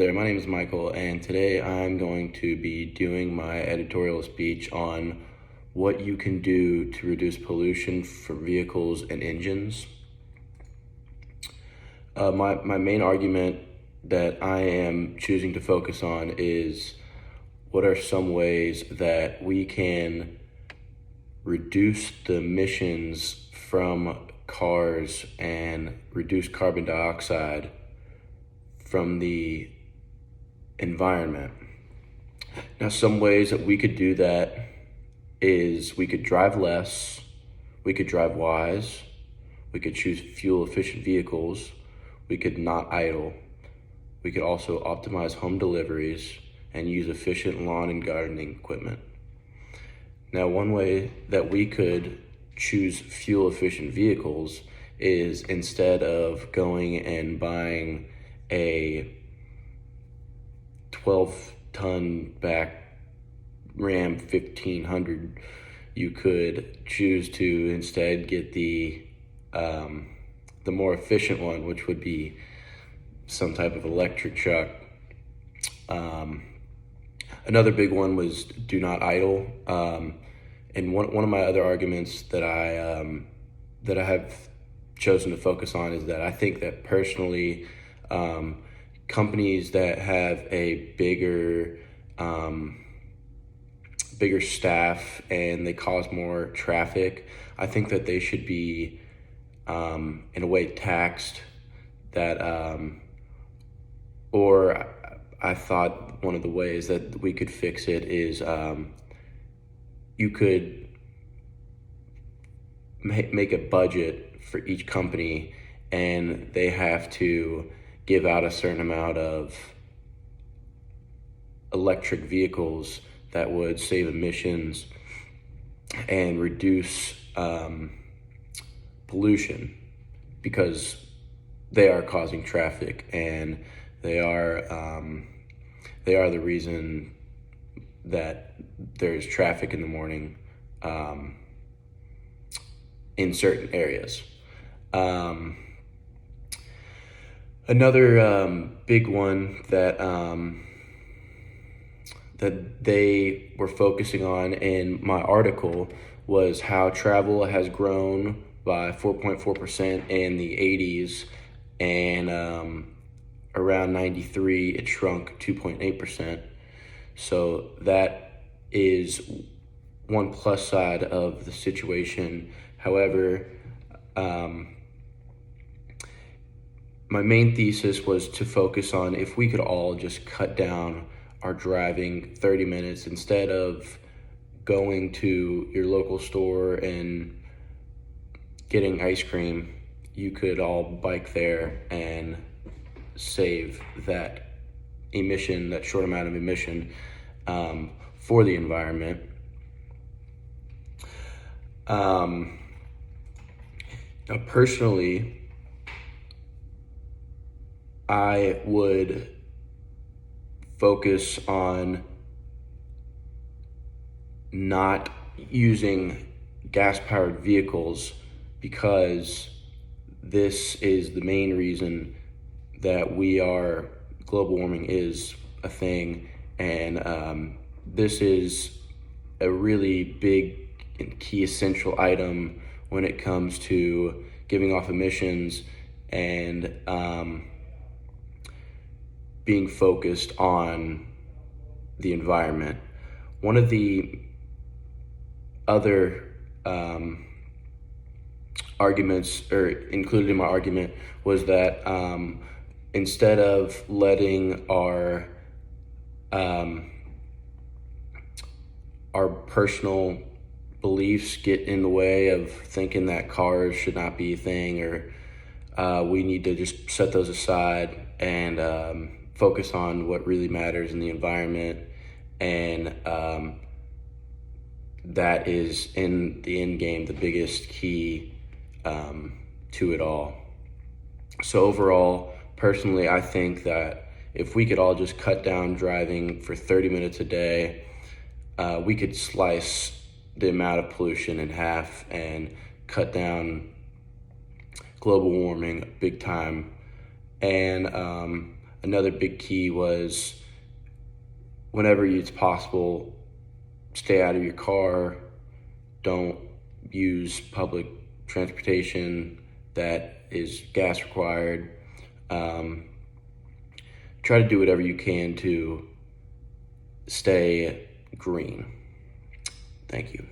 There, my name is Michael, and today I'm going to be doing my editorial speech on what you can do to reduce pollution from vehicles and engines. My main argument that I am choosing to focus on is what are some ways that we can reduce the emissions from cars and reduce carbon dioxide from the environment. Now, some ways that we could do that is we could drive less, we could drive wise, we could choose fuel efficient vehicles, we could not idle, we could also optimize home deliveries and use efficient lawn and gardening equipment. Now, one way that we could choose fuel efficient vehicles is instead of going and buying a 12-ton back Ram 1500, you could choose to instead get the more efficient one, which would be some type of electric truck. Another big one was do not idle. And one of my other arguments that I have chosen to focus on is that I think that personally, companies that have a bigger staff and they cause more traffic, I think that they should be in a way taxed. Or I thought one of the ways that we could fix it is you could make a budget for each company, and they have to give out a certain amount of electric vehicles that would save emissions and reduce pollution, because they are causing traffic and they are the reason that there's traffic in the morning in certain areas. Another big one that they were focusing on in my article was how travel has grown by 4.4% in the 80s, and around 93 it shrunk 2.8%. So that is one plus side of the situation. However, my main thesis was to focus on if we could all just cut down our driving 30 minutes instead of going to your local store and getting ice cream. You could all bike there and save that short amount of emission for the environment. Now, personally, I would focus on not using gas-powered vehicles, because this is the main reason that global warming is a thing, and this is a really big and key essential item when it comes to giving off emissions and being focused on the environment. One of the other arguments, or included in my argument, was that instead of letting our personal beliefs get in the way of thinking that cars should not be a thing, or we need to just set those aside and focus on what really matters in the environment, and that is in the end game the biggest key to it all. So overall, personally, I think that if we could all just cut down driving for 30 minutes a day, we could slice the amount of pollution in half and cut down global warming big time. And Another big key was whenever it's possible, stay out of your car. Don't use public transportation that is gas required. Try to do whatever you can to stay green. Thank you.